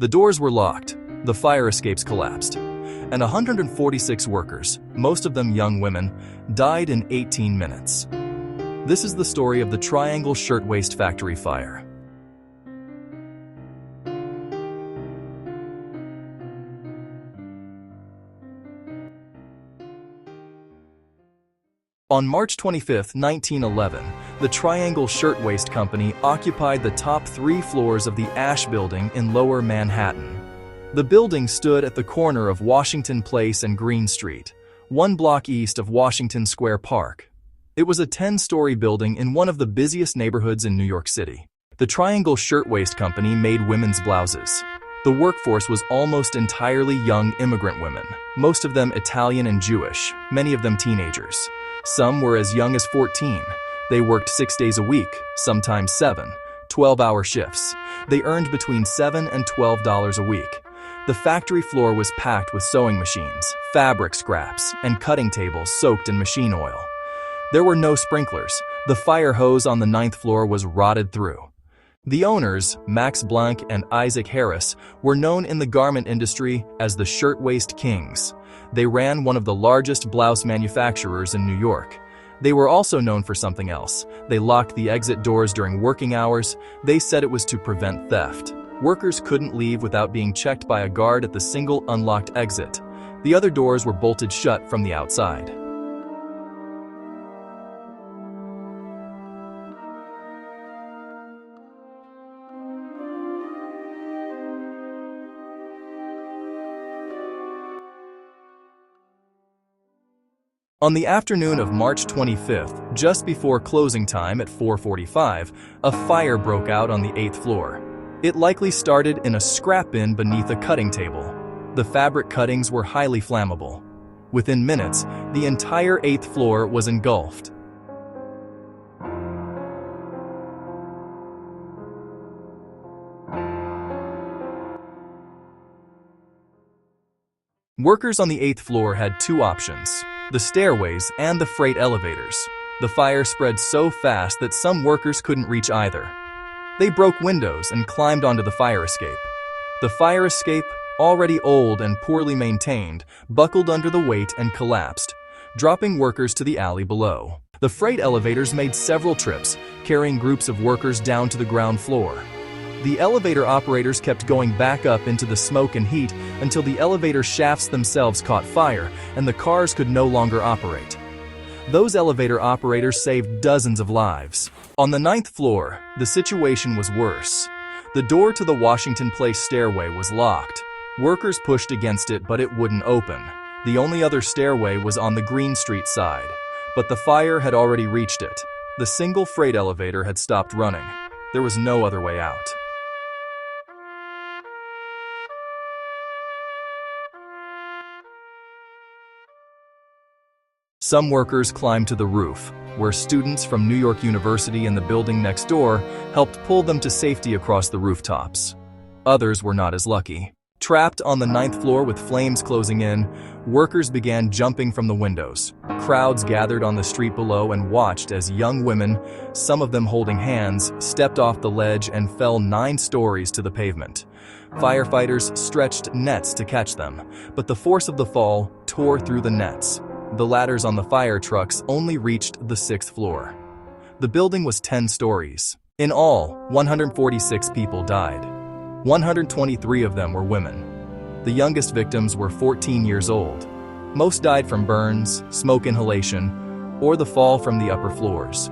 The doors were locked, the fire escapes collapsed, and 146 workers, most of them young women, died in 18 minutes. This is the story of the Triangle Shirtwaist Factory fire. On March 25, 1911, the Triangle Shirtwaist Company occupied the top 3 floors of the Ash Building in Lower Manhattan. The building stood at the corner of Washington Place and Green Street, 1 block east of Washington Square Park. It was a 10-story building in one of the busiest neighborhoods in New York City. The Triangle Shirtwaist Company made women's blouses. The workforce was almost entirely young immigrant women, most of them Italian and Jewish, many of them teenagers. Some were as young as 14. They worked 6 days a week, sometimes 7, 12-hour shifts. They earned between $7 and $12 a week. The factory floor was packed with sewing machines, fabric scraps, and cutting tables soaked in machine oil. There were no sprinklers. The fire hose on the 9th floor was rotted through. The owners, Max Blank and Isaac Harris, were known in the garment industry as the Shirtwaist Kings. They ran one of the largest blouse manufacturers in New York. They were also known for something else. They locked the exit doors during working hours. They said it was to prevent theft. Workers couldn't leave without being checked by a guard at the single unlocked exit. The other doors were bolted shut from the outside. On the afternoon of March 25th, just before closing time at 4:45, a fire broke out on the 8th floor. It likely started in a scrap bin beneath a cutting table. The fabric cuttings were highly flammable. Within minutes, the entire 8th floor was engulfed. Workers on the 8th floor had 2 options: the stairways and the freight elevators. The fire spread so fast that some workers couldn't reach either. They broke windows and climbed onto the fire escape. The fire escape, already old and poorly maintained, buckled under the weight and collapsed, dropping workers to the alley below. The freight elevators made several trips, carrying groups of workers down to the ground floor. The elevator operators kept going back up into the smoke and heat until the elevator shafts themselves caught fire and the cars could no longer operate. Those elevator operators saved dozens of lives. On the 9th floor, the situation was worse. The door to the Washington Place stairway was locked. Workers pushed against it, but it wouldn't open. The only other stairway was on the Green Street side, but the fire had already reached it. The single freight elevator had stopped running. There was no other way out. Some workers climbed to the roof, where students from New York University and the building next door helped pull them to safety across the rooftops. Others were not as lucky. Trapped on the 9th floor with flames closing in, workers began jumping from the windows. Crowds gathered on the street below and watched as young women, some of them holding hands, stepped off the ledge and fell 9 stories to the pavement. Firefighters stretched nets to catch them, but the force of the fall tore through the nets. The ladders on the fire trucks only reached the 6th floor. The building was 10 stories. In all, 146 people died. 123 of them were women. The youngest victims were 14 years old. Most died from burns, smoke inhalation, or the fall from the upper floors.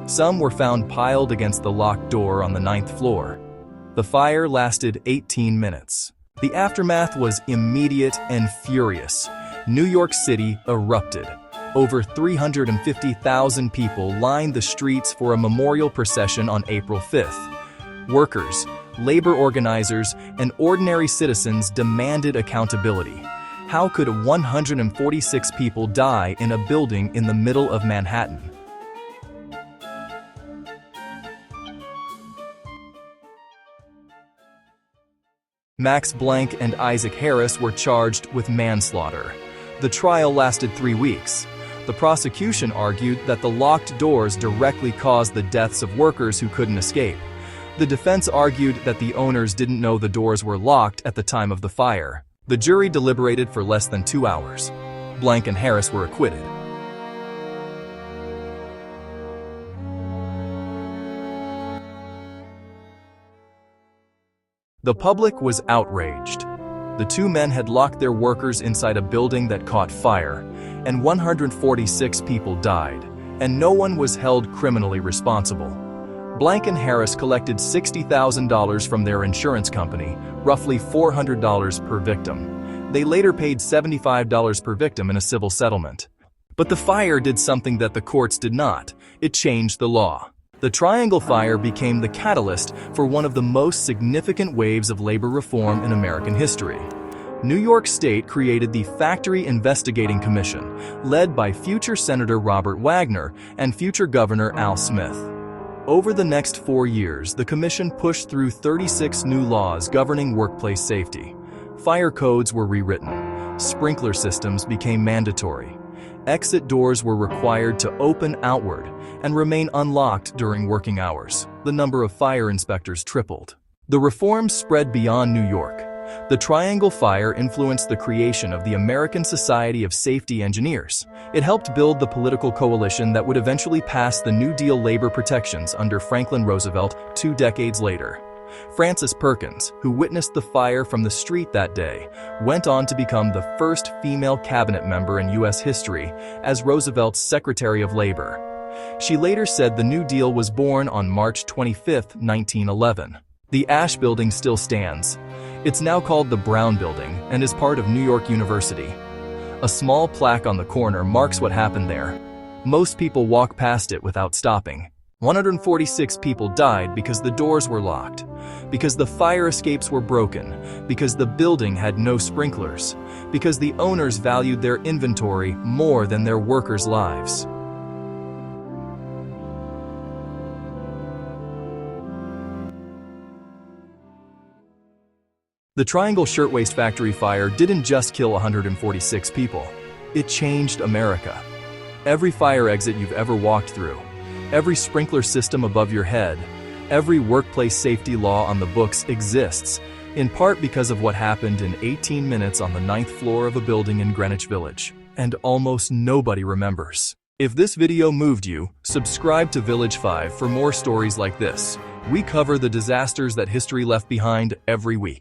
Some were found piled against the locked door on the 9th floor. The fire lasted 18 minutes. The aftermath was immediate and furious. New York City erupted. Over 350,000 people lined the streets for a memorial procession on April 5th. Workers, labor organizers, and ordinary citizens demanded accountability. How could 146 people die in a building in the middle of Manhattan? Max Blank and Isaac Harris were charged with manslaughter. The trial lasted 3 weeks. The prosecution argued that the locked doors directly caused the deaths of workers who couldn't escape. The defense argued that the owners didn't know the doors were locked at the time of the fire. The jury deliberated for less than 2 hours. Blank and Harris were acquitted. The public was outraged. The two men had locked their workers inside a building that caught fire, and 146 people died, and no one was held criminally responsible. Blank and Harris collected $60,000 from their insurance company, roughly $400 per victim. They later paid $75 per victim in a civil settlement. But the fire did something that the courts did not. It changed the law. The Triangle Fire became the catalyst for one of the most significant waves of labor reform in American history. New York State created the Factory Investigating Commission, led by future Senator Robert Wagner and future Governor Al Smith. Over the next 4 years, the commission pushed through 36 new laws governing workplace safety. Fire codes were rewritten. Sprinkler systems became mandatory. Exit doors were required to open outward and remain unlocked during working hours. The number of fire inspectors tripled. The reforms spread beyond New York. The Triangle Fire influenced the creation of the American Society of Safety Engineers. It helped build the political coalition that would eventually pass the New Deal labor protections under Franklin Roosevelt 2 decades later. Frances Perkins, who witnessed the fire from the street that day, went on to become the first female cabinet member in U.S. history as Roosevelt's Secretary of Labor. She later said the New Deal was born on March 25, 1911. The Ash Building still stands. It's now called the Brown Building and is part of New York University. A small plaque on the corner marks what happened there. Most people walk past it without stopping. 146 people died because the doors were locked, because the fire escapes were broken, because the building had no sprinklers, because the owners valued their inventory more than their workers' lives. The Triangle Shirtwaist Factory fire didn't just kill 146 people. It changed America. Every fire exit you've ever walked through, every sprinkler system above your head, every workplace safety law on the books exists, in part because of what happened in 18 minutes on the 9th floor of a building in Greenwich Village. And almost nobody remembers. If this video moved you, subscribe to Village 5 for more stories like this. We cover the disasters that history left behind every week.